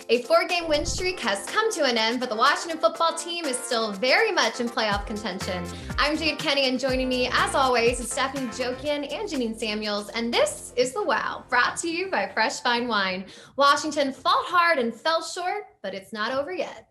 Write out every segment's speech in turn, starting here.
A 4-game win streak has come to an end, but the Washington football team is still very much in playoff contention. I'm Jade Kenny, and joining me, as always, is Stephanie Jokian and Janine Samuels, and this is The Wow, brought to you by Fresh Fine Wine. Washington fought hard and fell short, but it's not over yet.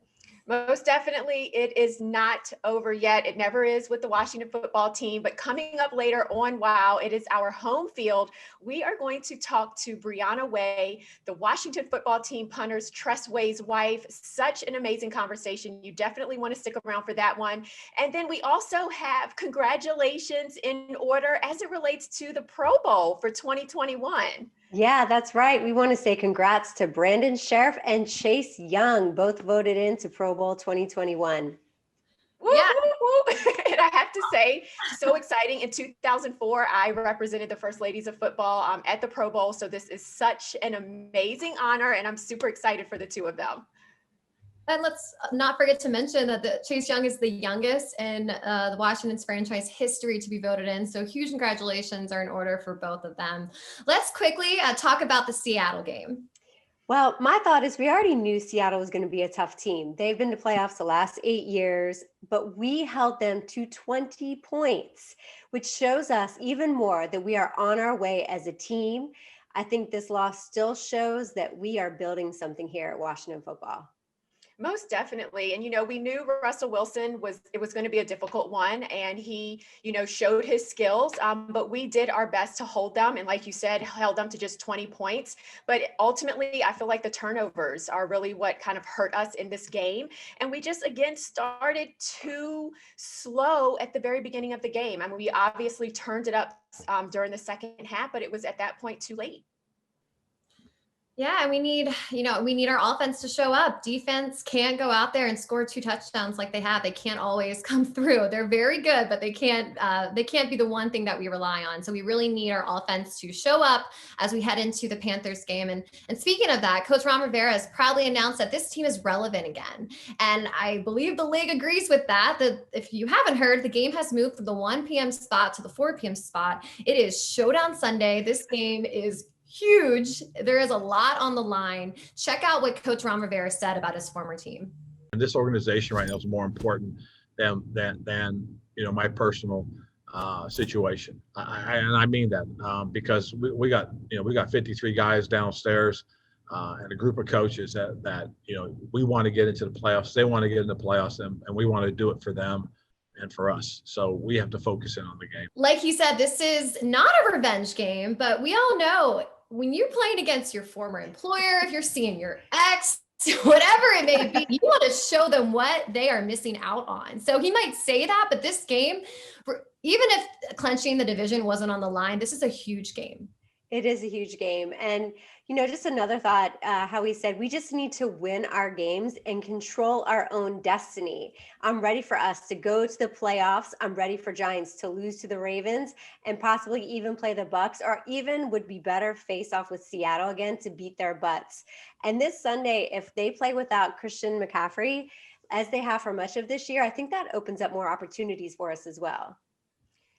Most definitely, it is not over yet. It never is with the Washington football team. But coming up later on Wow, it is our home field. We are going to talk to Brianna Way, the Washington football team punter's Tress Way's wife. Such an amazing conversation. You definitely want to stick around for that one. And then we also have congratulations in order as it relates to the Pro Bowl for 2021. Yeah, that's right. We want to say congrats to Brandon Sheriff and Chase Young, both voted into Pro Bowl 2021. Woo, Yeah. woo, woo. And I have to say, so exciting. In 2004, I represented the First Ladies of Football at the Pro Bowl. So this is such an amazing honor, and I'm super excited for the two of them. And let's not forget to mention that Chase Young is the youngest in the Washington's franchise history to be voted in. So huge congratulations are in order for both of them. Let's quickly talk about the Seattle game. Well, my thought is we already knew Seattle was going to be a tough team. They've been to playoffs the last 8 years, but we held them to 20 points, which shows us even more that we are on our way as a team. I think this loss still shows that we are building something here at Washington football. Most definitely. And, we knew Russell Wilson was going to be a difficult one, and he, showed his skills, but we did our best to hold them. And like you said, held them to just 20 points. But ultimately, I feel like the turnovers are really what kind of hurt us in this game. And we just, again, started too slow at the very beginning of the game. I mean, we obviously turned it up during the second half, but it was at that point too late. Yeah, and we need our offense to show up. Defense can't go out there and score 2 touchdowns like they have. They can't always come through. They're very good, but they can't be the one thing that we rely on. So we really need our offense to show up as we head into the Panthers game. And speaking of that, Coach Ron Rivera has proudly announced that this team is relevant again. And I believe the league agrees with that if you haven't heard, the game has moved from the 1 p.m. spot to the 4 p.m. spot. It is Showdown Sunday. This game is huge. There is a lot on the line. Check out what Coach Ron Rivera said about his former team. And this organization right now is more important than my personal situation. And I mean that because we got 53 guys downstairs and a group of coaches that we want to get into the playoffs. They want to get into the playoffs, and we want to do it for them and for us. So we have to focus in on the game. Like you said, this is not a revenge game, but we all know when you're playing against your former employer, if you're seeing your ex, whatever it may be, you want to show them what they are missing out on. So he might say that, but this game, even if clenching the division wasn't on the line, this is a huge game. It is a huge game. And, just another thought, how he said, we just need to win our games and control our own destiny. I'm ready for us to go to the playoffs. I'm ready for Giants to lose to the Ravens and possibly even play the Bucks, or even would be better face off with Seattle again to beat their butts. And this Sunday, if they play without Christian McCaffrey, as they have for much of this year, I think that opens up more opportunities for us as well.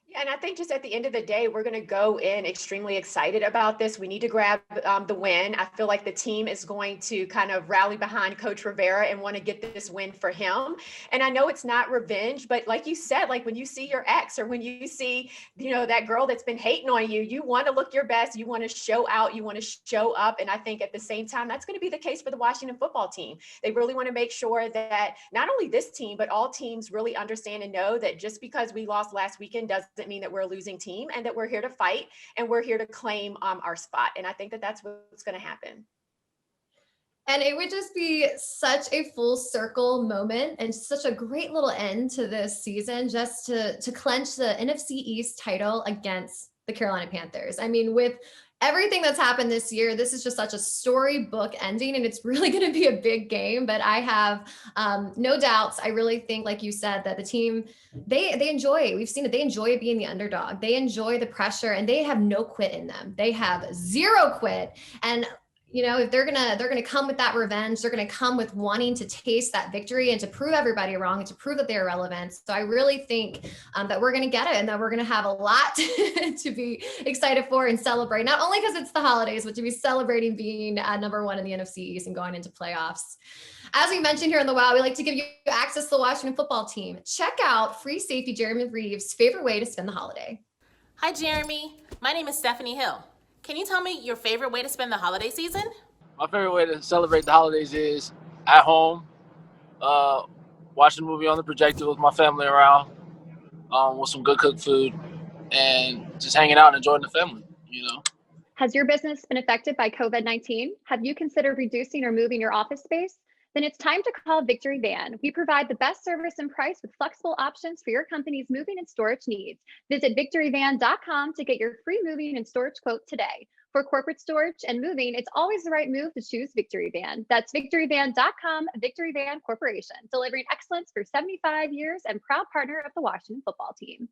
Yeah, and I think just at the end of the day, we're going to go in extremely excited about this. We need to grab the win. I feel like the team is going to kind of rally behind Coach Rivera and want to get this win for him. And I know it's not revenge, but like you said, like when you see your ex or when you see, that girl that's been hating on you, you want to look your best. You want to show out. You want to show up. And I think at the same time, that's going to be the case for the Washington football team. They really want to make sure that not only this team, but all teams really understand and know that just because we lost last weekend doesn't mean that we're a losing team, and that we're here to fight and we're here to claim our spot. And I think that that's what's going to happen. And it would just be such a full circle moment and such a great little end to this season, just to clench the NFC East title against the Carolina Panthers. I mean, with everything that's happened this year, this is just such a storybook ending, and it's really going to be a big game. But I have no doubts. I really think, like you said, that the team, they enjoy, we've seen it, they enjoy being the underdog. They enjoy the pressure, and they have no quit in them. They have zero quit. And if they're gonna come with that revenge, they're gonna come with wanting to taste that victory and to prove everybody wrong and to prove that they're relevant. So I really think that we're gonna get it and that we're gonna have a lot to be excited for and celebrate. Not only because it's the holidays, but to be celebrating being number one in the NFC East and going into playoffs. As we mentioned here in the WOW, we like to give you access to the Washington football team. Check out free safety Jeremy Reeves' favorite way to spend the holiday. Hi, Jeremy. My name is Stephanie Hill. Can you tell me your favorite way to spend the holiday season? My favorite way to celebrate the holidays is at home, watching a movie on the projector with my family around, with some good cooked food, and just hanging out and enjoying the family, Has your business been affected by COVID-19? Have you considered reducing or moving your office space? Then it's time to call Victory Van. We provide the best service and price with flexible options for your company's moving and storage needs. Visit victoryvan.com to get your free moving and storage quote today. For corporate storage and moving, it's always the right move to choose Victory Van. That's victoryvan.com, Victory Van Corporation, delivering excellence for 75 years and proud partner of the Washington football team.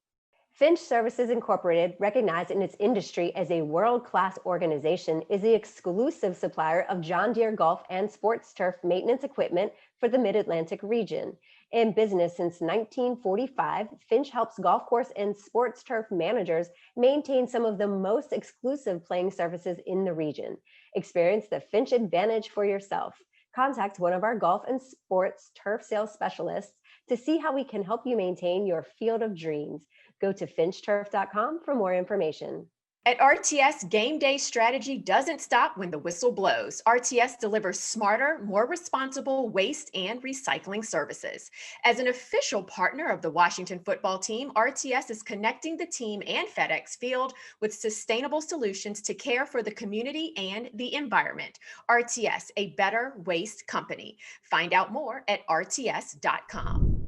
Finch Services Incorporated, recognized in its industry as a world-class organization, is the exclusive supplier of John Deere golf and sports turf maintenance equipment for the Mid-Atlantic region. In business since 1945, Finch helps golf course and sports turf managers maintain some of the most exclusive playing surfaces in the region. Experience the Finch advantage for yourself. Contact one of our golf and sports turf sales specialists to see how we can help you maintain your field of dreams. Go to finchturf.com for more information. At RTS, game day strategy doesn't stop when the whistle blows. RTS delivers smarter, more responsible waste and recycling services. As an official partner of the Washington football team, RTS is connecting the team and FedEx Field with sustainable solutions to care for the community and the environment. RTS, a better waste company. Find out more at rts.com.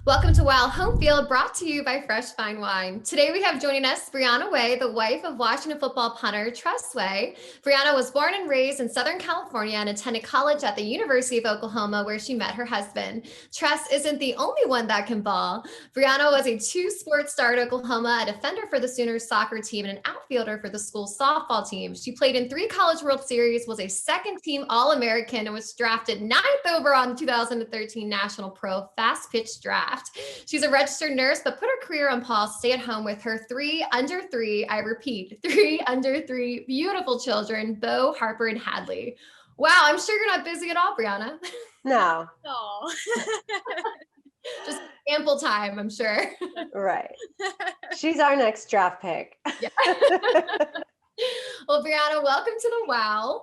Welcome to WOW Home Field, brought to you by Fresh Fine Wine. Today we have joining us Brianna Way, the wife of Washington football punter Tress Way. Brianna was born and raised in Southern California and attended college at the University of Oklahoma, where she met her husband. Tress isn't the only one that can ball. Brianna was a two-sport star at Oklahoma, a defender for the Sooners soccer team, and an outfielder for the school softball team. She played in 3 College World Series, was a second-team All-American, and was drafted 9th overall in the 2013 National Pro Fast Pitch Draft. She's a registered nurse, but put her career on pause to stay at home with her 3 under 3, I repeat, 3 under 3 beautiful children, Bo, Harper, and Hadley. Wow, I'm sure you're not busy at all, Brianna. No. Oh. Just ample time, I'm sure. Right. She's our next draft pick. Yeah. Well, Brianna, welcome to the WOW.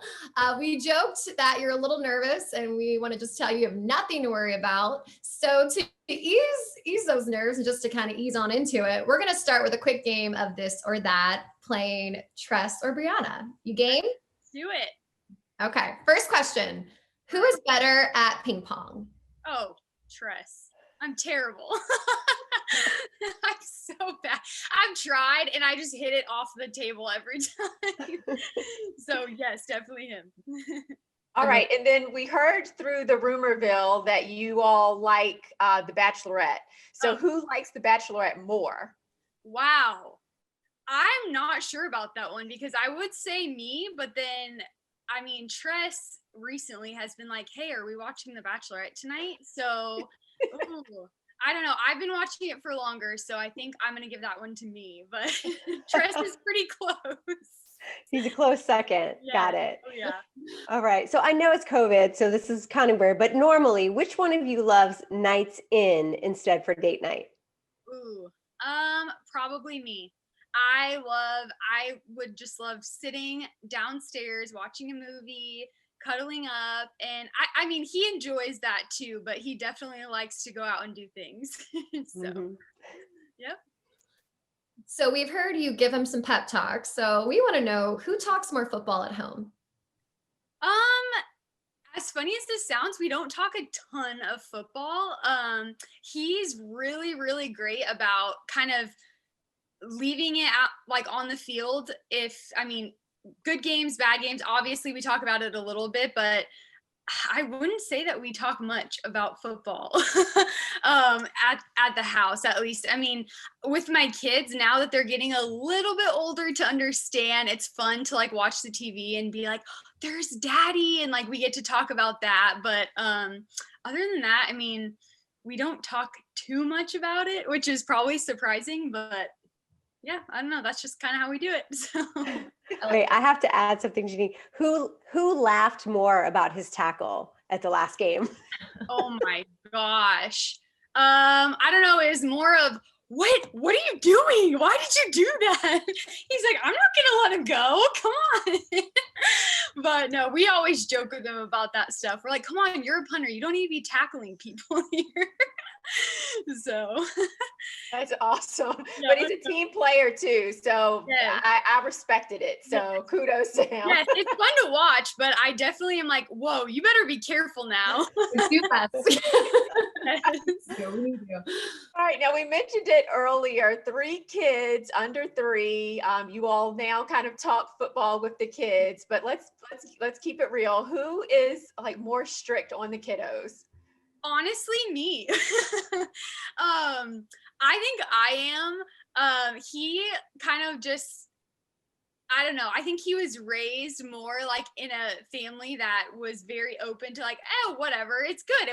We joked that you're a little nervous, and we want to just tell you have nothing to worry about. So to ease those nerves and just to kind of ease on into it, we're going to start with a quick game of this or that, playing Tress or Brianna. You game? Do it. Okay. First question. Who is better at ping pong? Oh, Tress. I'm terrible. I'm so bad. I've tried and I just hit it off the table every time. So yes, definitely him. All right. And then we heard through the rumorville that you all like The Bachelorette. So who likes The Bachelorette more? Wow. I'm not sure about that one because I would say me, but then, I mean, Tress recently has been like, hey, are we watching The Bachelorette tonight? So, ooh, I don't know. I've been watching it for longer, so I think I'm going to give that one to me, but Tress is pretty close. He's a close second. Yeah. Got it. Oh, yeah. All right. So I know it's COVID, so this is kind of weird, but normally, which one of you loves nights in instead for date night? Ooh, probably me. I would just love sitting downstairs, watching a movie, cuddling up. And I mean, he enjoys that too, but he definitely likes to go out and do things. So, Yep. So we've heard you give him some pep talks. So we want to know, who talks more football at home? As funny as this sounds, we don't talk a ton of football. He's really, really great about kind of leaving it out like on the field. Good games, bad games, obviously we talk about it a little bit, but I wouldn't say that we talk much about football at the house, at least. I mean, with my kids, now that they're getting a little bit older to understand, it's fun to like watch the TV and be like, there's daddy, and like we get to talk about that. But other than that, I mean, we don't talk too much about it, which is probably surprising, but yeah, I don't know. That's just kind of how we do it. So. Wait, I have to add something, Jeannie. Who laughed more about his tackle at the last game? Oh my gosh. I don't know. It was more of, what are you doing? Why did you do that? He's like, I'm not gonna let him go. Come on. But no, we always joke with him about that stuff. We're like, come on, you're a punter. You don't need to be tackling people here. So That's awesome. Yeah. But he's a team player too. So Yes. I respected it. So kudos to him. Yes, it's fun to watch, but I definitely am like, whoa, you better be careful now. We do that. Yes. Yeah, we need to. All right. Now we mentioned it earlier, 3 kids under 3. You all now kind of talk football with the kids, but let's keep it real. Who is like more strict on the kiddos? Honestly, me. I think I am. He kind of just, I don't know. I think he was raised more like in a family that was very open to like, oh, whatever, it's good.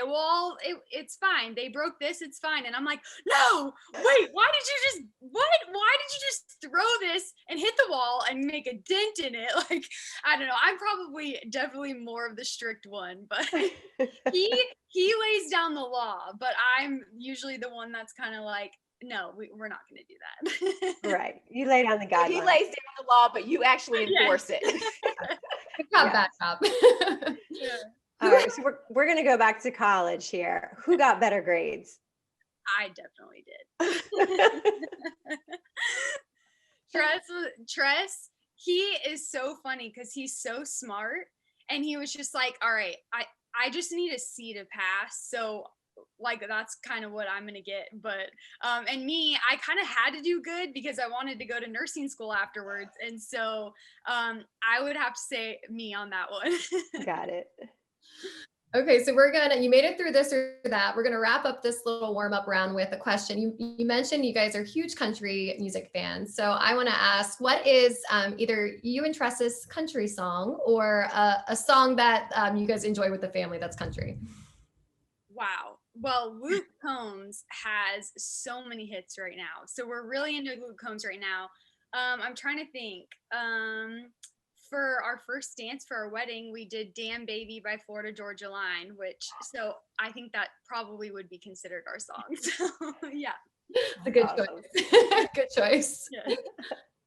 It's fine. They broke this, it's fine. And I'm like, no, wait, why did you just throw this and hit the wall and make a dent in it? Like, I don't know. I'm probably definitely more of the strict one, but he lays down the law, but I'm usually the one that's kind of like, no, we're not going to do that. Right. You lay down the So he guidelines. lays down the law, but you actually enforce it. Good job, Yeah. bad job. Yeah. All right. So we're going to go back to college here. Who got better grades? I definitely did. Tress, he is so funny because he's so smart, and he was just like, all right, I just need a C to pass. So like, that's kind of what I'm going to get. But, and me, I kind of had to do good because I wanted to go to nursing school afterwards. And so, I would have to say me on that one. Got it. Okay, so you made it through this or that. We're gonna wrap up this little warm-up round with a question. You mentioned you guys are huge country music fans. So I wanna ask, what is either you and Tress's country song or a song that you guys enjoy with the family that's country? Wow. Well, Luke Combs has so many hits right now. So we're really into Luke Combs right now. I'm trying to think. For our first dance for our wedding, we did Damn Baby by Florida Georgia Line, so I think that probably would be considered our song. So yeah. It's a good Awesome. choice. Good choice. Yeah.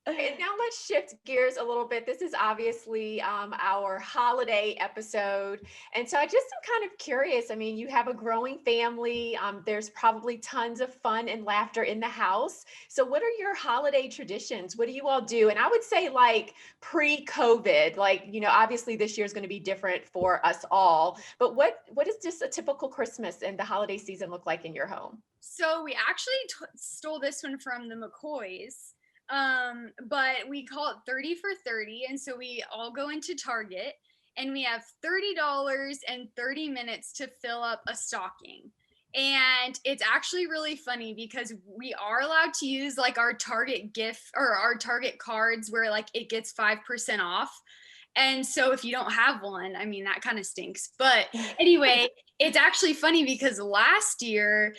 And now let's shift gears a little bit. This is obviously our holiday episode. And so I just am kind of curious. I mean, you have a growing family. There's probably tons of fun and laughter in the house. So what are your holiday traditions? What do you all do? And I would say like pre-COVID, like, obviously this year is going to be different for us all. But what does just a typical Christmas and the holiday season look like in your home? So we actually stole this one from the McCoys. But we call it 30 for 30. And so we all go into Target and we have $30 and 30 minutes to fill up a stocking. And it's actually really funny because we are allowed to use like our Target gift or our Target cards where like it gets 5% off. And so if you don't have one, I mean, that kind of stinks. But anyway, it's actually funny because last year,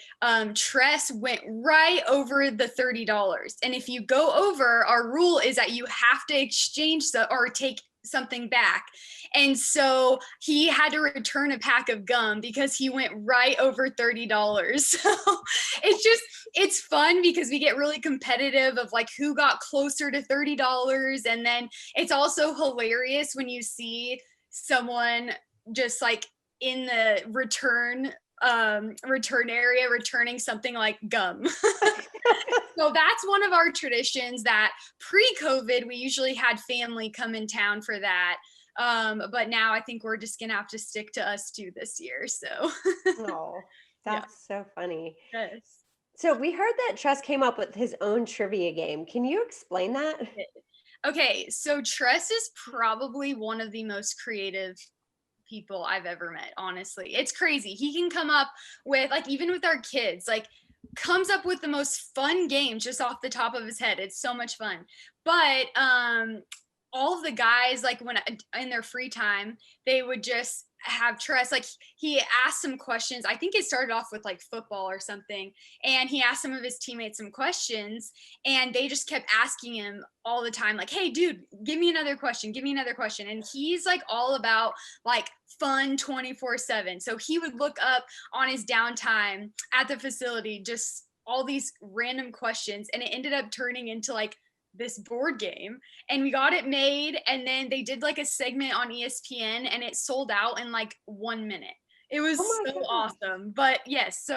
Tress went right over the $30. And if you go over, our rule is that you have to exchange or take something back. And so he had to return a pack of gum because he went right over $30. So it's fun because we get really competitive of like who got closer to $30. And then it's also hilarious when you see someone just like in the return area returning something like gum. So that's one of our traditions that pre-COVID, we usually had family come in town for that. But now I think we're just going to have to stick to us two this year. So. Oh, that's so funny. Yes. So we heard that Tress came up with his own trivia game. Can you explain that? Okay, so Tress is probably one of the most creative people I've ever met, honestly. It's crazy. He can come up with, like, even with our kids, like, comes up with the most fun games just off the top of his head. It's so much fun. But all of the guys, like, when in their free time, they would just have Tress, like, he asked some questions. I think it started off with like football or something, and he asked some of his teammates some questions, and they just kept asking him all the time, like, hey dude, give me another question, give me another question. And he's like all about like fun 24/7. So he would look up on his downtime at the facility just all these random questions, and it ended up turning into like this board game, and we got it made, and then they did like a segment on ESPN, and it sold out in like 1 minute. It was so awesome. But yes,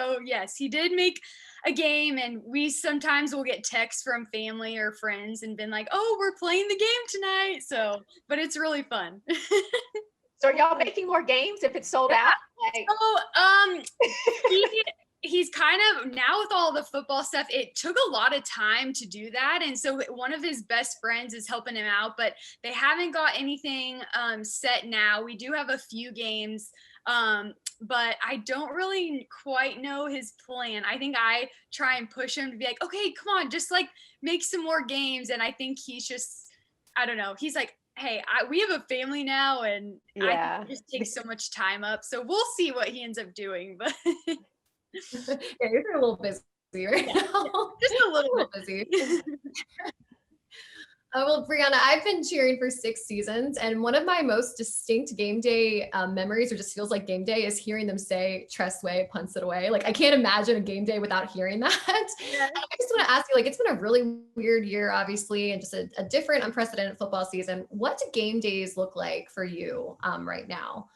he did make a game, and we sometimes will get texts from family or friends and been like, oh, we're playing the game tonight. So, but it's really fun. So are y'all making more games if it's sold out? Like, he's kind of, now with all the football stuff, it took a lot of time to do that. And so one of his best friends is helping him out, but they haven't got anything set now. We do have a few games, but I don't really quite know his plan. I think I try and push him to be like, okay, come on, just like make some more games. And I think he's just, I don't know. He's like, hey, we have a family now, and I think it just takes so much time up. So we'll see what he ends up doing, but Yeah, you're a little busy right now. Just a little bit busy. Well, Brianna, I've been cheering for 6 seasons, and one of my most distinct game day memories, or just feels like game day, is hearing them say "Tress Way, punts it away." Like, I can't imagine a game day without hearing that. Yeah. I just want to ask you, like, it's been a really weird year, obviously, and just a different, unprecedented football season. What do game days look like for you right now?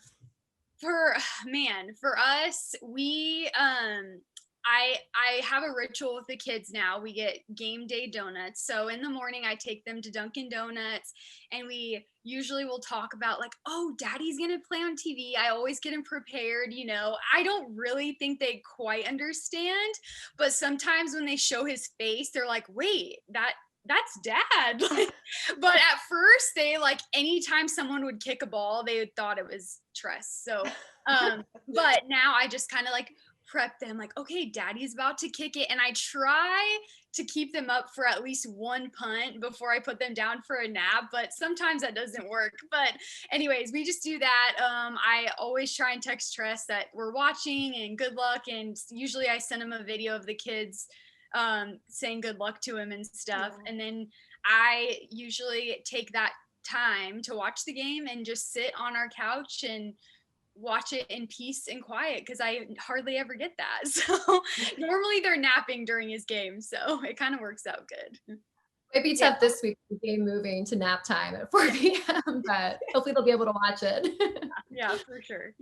For us, we I have a ritual with the kids now. We get game day donuts. So in the morning I take them to Dunkin' Donuts, and we usually will talk about like, oh, daddy's gonna play on TV. I always get them prepared, you know. I don't really think they quite understand, but sometimes when they show his face, they're like, wait, that's dad. But at first they, like, anytime someone would kick a ball, they thought it was Tress. So but now I just kind of like prep them, like, okay, daddy's about to kick it, and I try to keep them up for at least one punt before I put them down for a nap, but sometimes that doesn't work. But anyways, we just do that. I always try and text Tress that we're watching and good luck, and usually I send him a video of the kids saying good luck to him and stuff. Yeah. And then I usually take that time to watch the game and just sit on our couch and watch it in peace and quiet, because I hardly ever get that. So normally they're napping during his game, so it kind of works out good. Might be tough this week with the game moving to nap time at 4 p.m., but hopefully they'll be able to watch it. Yeah, for sure.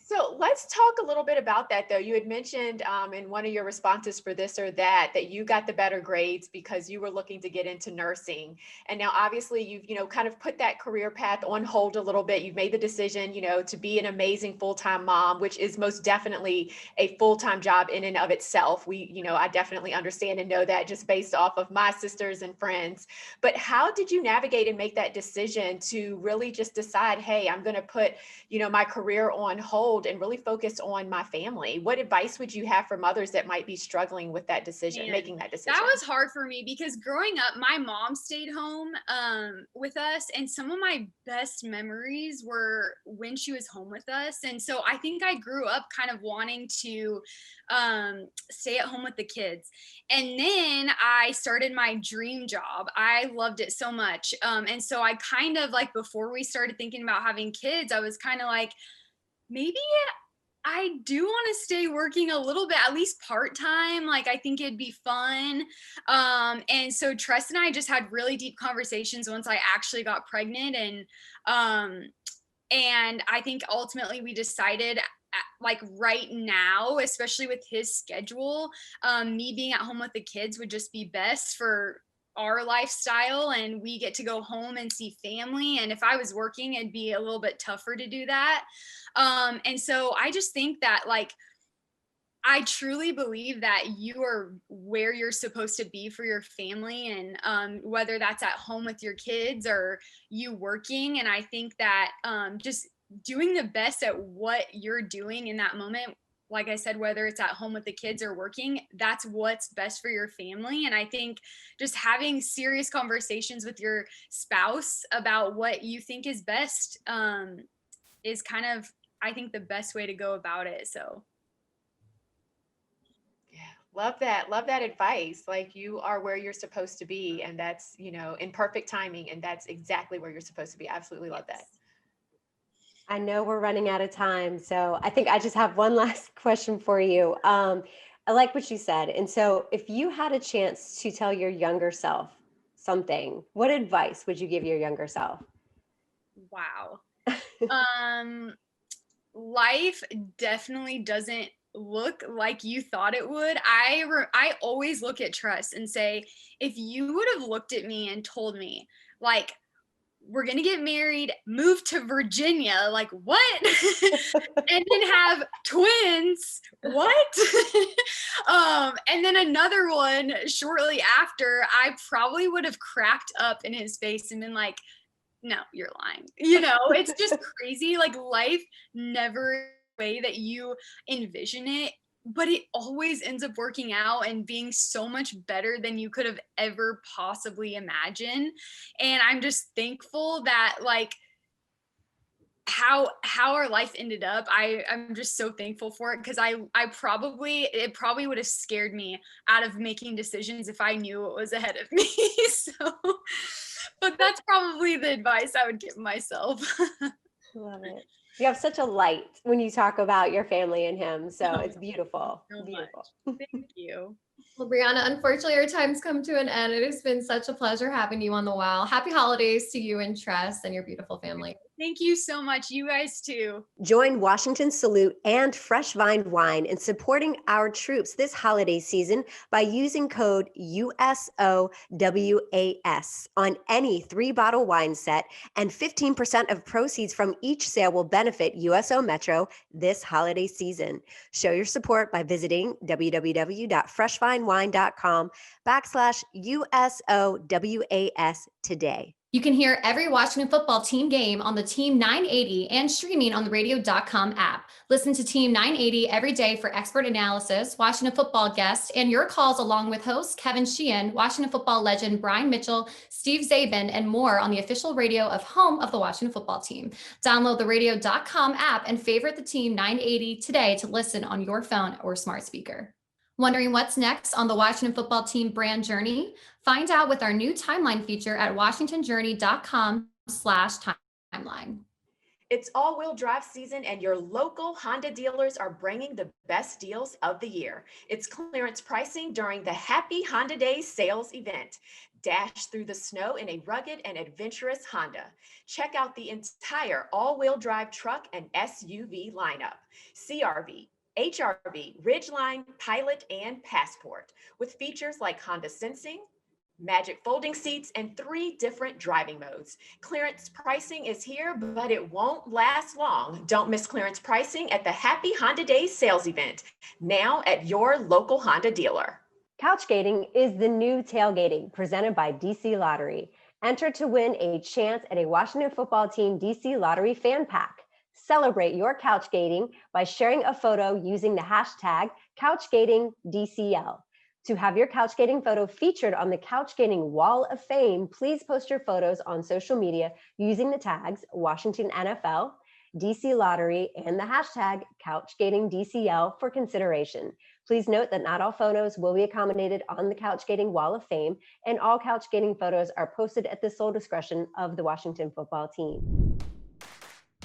So let's talk a little bit about that, though. You had mentioned in one of your responses for this or that you got the better grades because you were looking to get into nursing. And now obviously you've, kind of put that career path on hold a little bit. You've made the decision, to be an amazing full-time mom, which is most definitely a full-time job in and of itself. I definitely understand and know that just based off of my sisters and friends. But how did you navigate and make that decision to really just decide, hey, I'm going to put, my career on hold and really focus on my family? What advice would you have for mothers that might be struggling with that decision, making that decision? That was hard for me because growing up, my mom stayed home with us, and some of my best memories were when she was home with us. And so I think I grew up kind of wanting to stay at home with the kids. And then I started my dream job. I loved it so much. And so I kind of, like, before we started thinking about having kids, I was kind of like, maybe I do want to stay working a little bit, at least part-time. Like, I think it'd be fun. And so Tress and I just had really deep conversations once I actually got pregnant. And I think ultimately we decided, like, right now, especially with his schedule, me being at home with the kids would just be best for our lifestyle, and we get to go home and see family. And if I was working, it'd be a little bit tougher to do that. And so I just think that, like, I truly believe that you are where you're supposed to be for your family, and whether that's at home with your kids or you working. And I think that just doing the best at what you're doing in that moment, like I said, whether it's at home with the kids or working, that's what's best for your family. And I think just having serious conversations with your spouse about what you think is best is kind of, I think, the best way to go about it. So. Yeah, love that. Love that advice. Like, you are where you're supposed to be, and that's, in perfect timing, and that's exactly where you're supposed to be. Absolutely love that. I know we're running out of time, so I think I just have one last question for you. I like what you said. And so if you had a chance to tell your younger self something, what advice would you give your younger self? Wow. Life definitely doesn't look like you thought it would. I always look at Tress and say, if you would have looked at me and told me, like, we're going to get married, move to Virginia, like, what? And then have twins, what? And then another one shortly after, I probably would have cracked up in his face and been like, no, you're lying. It's just crazy. Like, life never way that you envision it, but it always ends up working out and being so much better than you could have ever possibly imagined. And I'm just thankful that, like, how our life ended up. I'm just so thankful for it, because it probably would have scared me out of making decisions if I knew what was ahead of me. So, but that's probably the advice I would give myself. Love it. You have such a light when you talk about your family and him. So it's beautiful. So Beautiful. Thank you. Well, Brianna, unfortunately, our time's come to an end. It has been such a pleasure having you on the Wow. Happy holidays to you and Tress and your beautiful family. Thank you so much. You guys too. Join Washington Salute and Fresh Vine Wine in supporting our troops this holiday season by using code USOWAS on any 3-bottle wine set, and 15% of proceeds from each sale will benefit USO Metro this holiday season. Show your support by visiting www.freshvinewine.com/USOWAS today. You can hear every Washington football team game on the Team 980 and streaming on the radio.com app. Listen to Team 980 every day for expert analysis, Washington football guests, and your calls, along with hosts Kevin Sheehan, Washington football legend Brian Mitchell, Steve Zabin, and more on the official radio of home of the Washington football team. Download the radio.com app and favorite the Team 980 today to listen on your phone or smart speaker. Wondering what's next on the Washington football team brand journey? Find out with our new timeline feature at washingtonjourney.com/timeline. It's all-wheel drive season, and your local Honda dealers are bringing the best deals of the year. It's clearance pricing during the Happy Honda Days sales event. Dash through the snow in a rugged and adventurous Honda. Check out the entire all-wheel drive truck and SUV lineup. CRV, HRV, Ridgeline, Pilot, and Passport, with features like Honda Sensing, magic folding seats, and 3 different driving modes. Clearance pricing is here, but it won't last long. Don't miss clearance pricing at the Happy Honda Days sales event, now at your local Honda dealer. Couchgating is the new tailgating presented by DC Lottery. Enter to win a chance at a Washington football team DC Lottery fan pack. Celebrate your couchgating by sharing a photo using the hashtag CouchgatingDCL. To have your couchgating photo featured on the Couchgating Wall of Fame, please post your photos on social media using the tags Washington NFL, DC Lottery, and the hashtag CouchgatingDCL for consideration. Please note that not all photos will be accommodated on the Couchgating Wall of Fame, and all couchgating photos are posted at the sole discretion of the Washington football team.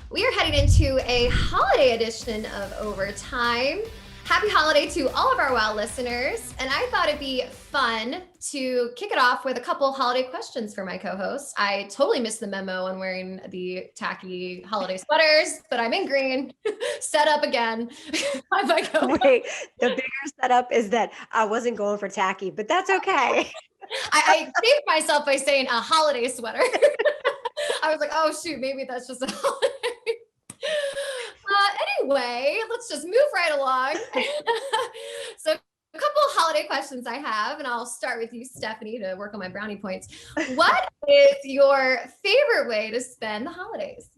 We are heading into a holiday edition of Overtime. Happy holiday to all of our WOW listeners. And I thought it'd be fun to kick it off with a couple holiday questions for my co-hosts. I totally missed the memo on wearing the tacky holiday sweaters, but I'm in green, set up again. Wait, the bigger setup is that I wasn't going for tacky, but that's okay. I saved myself by saying a holiday sweater. I was like, oh shoot, maybe that's just a holiday. way, let's just move right along. So a couple of holiday questions I have, and I'll start with you, Stephanie, to work on my brownie points. What is your favorite way to spend the holidays?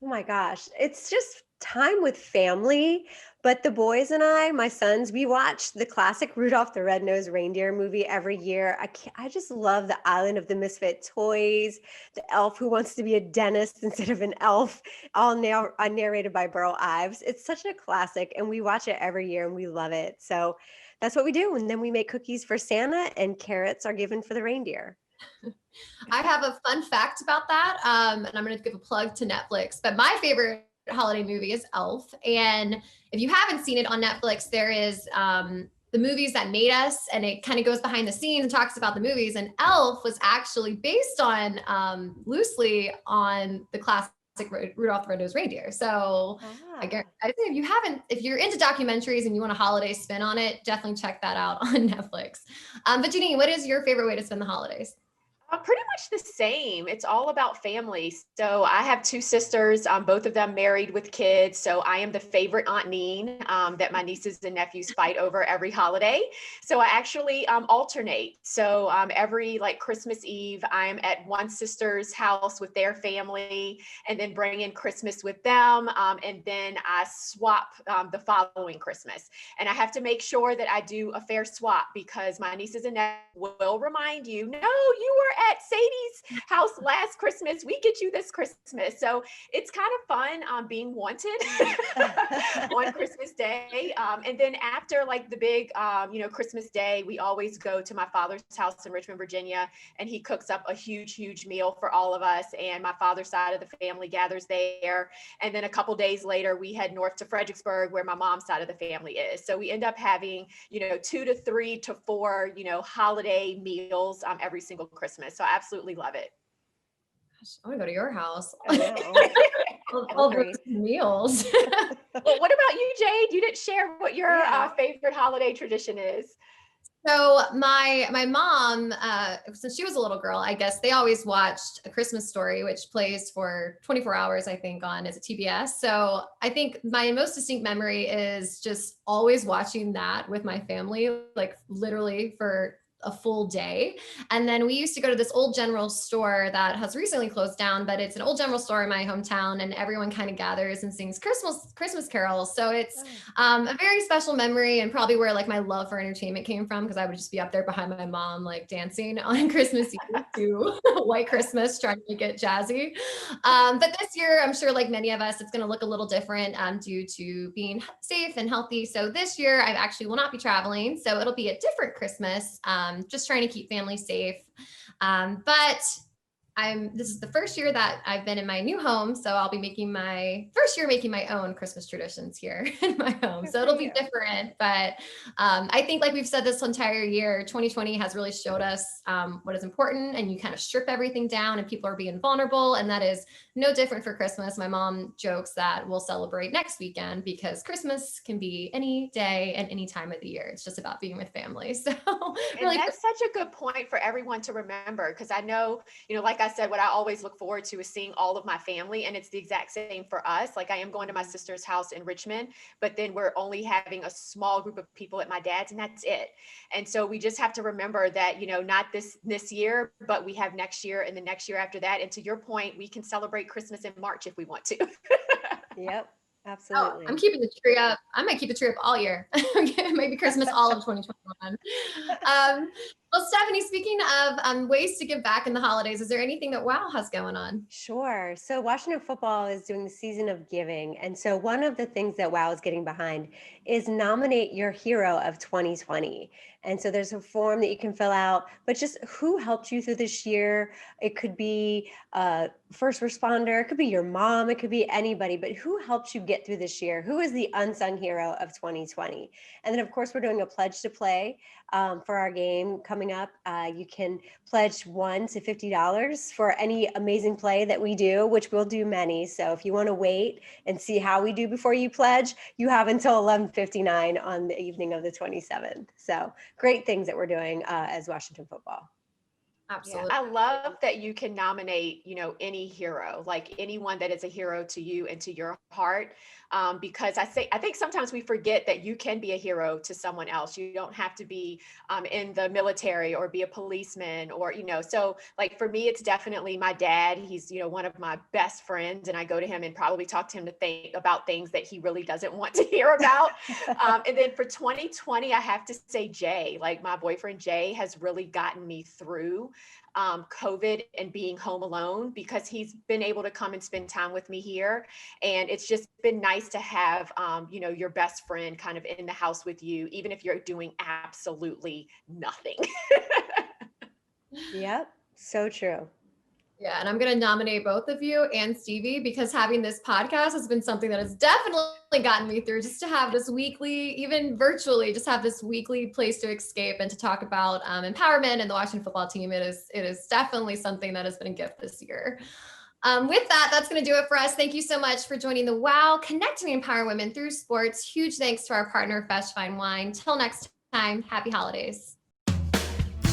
Oh my gosh, it's just time with family. But the boys and I, my sons, we watch the classic Rudolph the Red-Nosed Reindeer movie every year. I just love the Island of the Misfit Toys, the elf who wants to be a dentist instead of an elf, all narrated by Burl Ives. It's such a classic, and we watch it every year, and we love it. So that's what we do. And then we make cookies for Santa, and carrots are given for the reindeer. I have a fun fact about that, and I'm going to give a plug to Netflix. But my favorite holiday movie is Elf, and if you haven't seen it on Netflix, there is the movies that made us, and it kind of goes behind the scenes and talks about the movies. And Elf was actually based on loosely on the classic Rudolph the Red-Nosed Reindeer. So I think if you're into documentaries and you want a holiday spin on it, definitely check that out on Netflix. But Janine, what is your favorite way to spend the holidays? Pretty much the same. It's all about family. So I have two sisters, both of them married with kids. So I am the favorite Aunt Neen that my nieces and nephews fight over every holiday. So I actually alternate. So every like Christmas Eve, I'm at one sister's house with their family, and then bring in Christmas with them. And then I swap the following Christmas. And I have to make sure that I do a fair swap, because my nieces and nephews will remind you, no, you were at Sadie's house last Christmas. We get you this Christmas. So it's kind of fun being wanted on Christmas Day. And then after like the big, Christmas Day, we always go to my father's house in Richmond, Virginia, and he cooks up a huge meal for all of us. And my father's side of the family gathers there. And then a couple days later, we head north to Fredericksburg, where my mom's side of the family is. So we end up having, 2 to 3 to 4, holiday meals every single Christmas. So I absolutely love it. Gosh, I want to go to your house. All those meals. Well, what about you, Jade? You didn't share what your favorite holiday tradition is. So my mom, since she was a little girl, I guess they always watched A Christmas Story, which plays for 24 hours, I think, is it TBS? So I think my most distinct memory is just always watching that with my family, like literally for a full day. And then we used to go to this old general store that has recently closed down, but it's an old general store in my hometown, and everyone kind of gathers and sings Christmas carols. So it's a very special memory, and probably where like my love for entertainment came from, because I would just be up there behind my mom, like dancing on Christmas Eve to White Christmas, trying to make it jazzy. But this year, I'm sure like many of us, it's going to look a little different due to being safe and healthy. So this year I actually will not be traveling. So it'll be a different Christmas. Just trying to keep families safe. But this is the first year that I've been in my new home. So I'll be making my own Christmas traditions here in my home. So it'll be different, but I think like we've said this entire year, 2020 has really showed us what is important, and you kind of strip everything down and people are being vulnerable. And that is no different for Christmas. My mom jokes that we'll celebrate next weekend, because Christmas can be any day and any time of the year. It's just about being with family. So really, and that's such a good point for everyone to remember, because I know, like I said, what I always look forward to is seeing all of my family, and it's the exact same for us. Like I am going to my sister's house in Richmond, but then we're only having a small group of people at my dad's, and that's it. And so we just have to remember that, not this year, but we have next year and the next year after that. And to your point, we can celebrate Christmas in March if we want to. Yep. Absolutely. I'm keeping the tree up. I might keep the tree up all year. Maybe Christmas all of 2021. Well, Stephanie, speaking of ways to give back in the holidays, is there anything that WOW has going on? Sure. So Washington Football is doing the season of giving. And so one of the things that WOW is getting behind is nominate your hero of 2020. And so there's a form that you can fill out, but just who helped you through this year. It could be a first responder, it could be your mom, it could be anybody, but who helped you get through this year? Who is the unsung hero of 2020? And then of course, we're doing a pledge to play for our game coming up. You can pledge $1 to $50 for any amazing play that we do, which we'll do many. So if you want to wait and see how we do before you pledge, you have until 11:59 on the evening of the 27th. So great things that we're doing as Washington Football. Absolutely. I love that you can nominate, any hero, like anyone that is a hero to you and to your heart. Because I think sometimes we forget that you can be a hero to someone else. You don't have to be in the military or be a policeman or, so like for me, it's definitely my dad. He's, one of my best friends, and I go to him and probably talk to him to think about things that he really doesn't want to hear about. And then for 2020, I have to say Jay, like my boyfriend Jay has really gotten me through COVID and being home alone, because he's been able to come and spend time with me here. And it's just been nice to have, your best friend kind of in the house with you, even if you're doing absolutely nothing. Yep. So true. Yeah, and I'm going to nominate both of you and Stevie, because having this podcast has been something that has definitely gotten me through, just to have this weekly, even virtually, just have this weekly place to escape and to talk about empowerment and the Washington football team. It is definitely something that has been a gift this year. With that, that's going to do it for us. Thank you so much for joining the WOW Connecting Empower Women Through Sports. Huge thanks to our partner, Fresh Fine Wine. Till next time, happy holidays.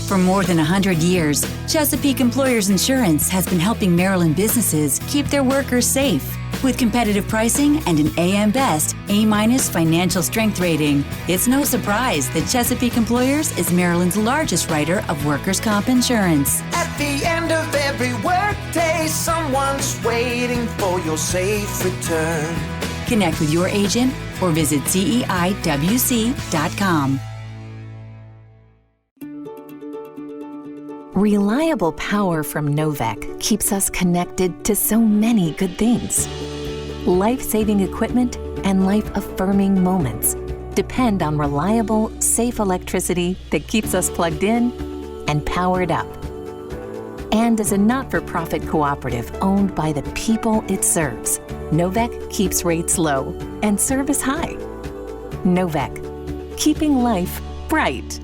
For more than 100 years, Chesapeake Employers Insurance has been helping Maryland businesses keep their workers safe. With competitive pricing and an AM Best A- financial strength rating, it's no surprise that Chesapeake Employers is Maryland's largest writer of workers' comp insurance. At the end of every workday, someone's waiting for your safe return. Connect with your agent or visit CEIWC.com. Reliable power from Novec keeps us connected to so many good things. Life-saving equipment and life-affirming moments depend on reliable, safe electricity that keeps us plugged in and powered up. And as a not-for-profit cooperative owned by the people it serves, Novec keeps rates low and service high. Novec, keeping life bright.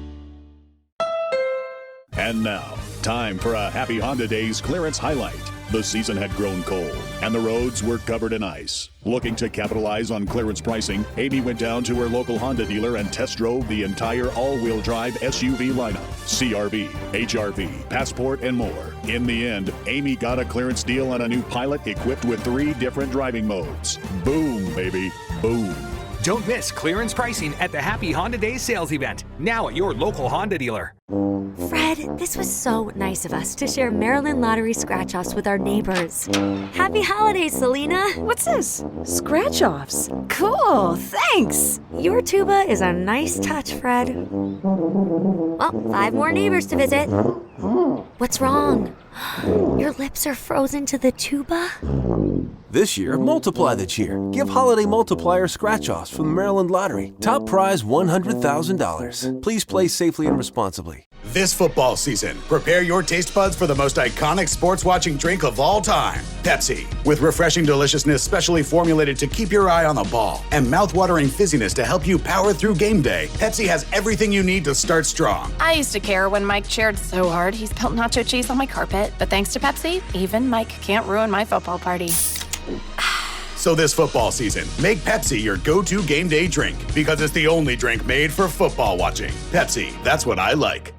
And now, time for a Happy Honda Days clearance highlight. The season had grown cold, and the roads were covered in ice. Looking to capitalize on clearance pricing, Amy went down to her local Honda dealer and test drove the entire all-wheel drive SUV lineup. CRV, HRV, Passport, and more. In the end, Amy got a clearance deal on a new Pilot equipped with 3 different driving modes. Boom, baby, boom. Don't miss clearance pricing at the Happy Honda Days sales event, now at your local Honda dealer. Fred, this was so nice of us to share Maryland Lottery scratch-offs with our neighbors. Happy holidays, Selena. What's this? Scratch-offs? Cool, thanks. Your tuba is a nice touch, Fred. Well, 5 more neighbors to visit. What's wrong? Your lips are frozen to the tuba? This year, multiply the cheer. Give holiday multiplier scratch-offs from the Maryland Lottery. Top prize $100,000. Please play safely and responsibly. This football season, prepare your taste buds for the most iconic sports-watching drink of all time, Pepsi. With refreshing deliciousness specially formulated to keep your eye on the ball and mouth-watering fizziness to help you power through game day, Pepsi has everything you need to start strong. I used to care when Mike cheered so hard he spilled nacho cheese on my carpet, but thanks to Pepsi, even Mike can't ruin my football party. So this football season, make Pepsi your go-to game day drink, because it's the only drink made for football watching. Pepsi, that's what I like.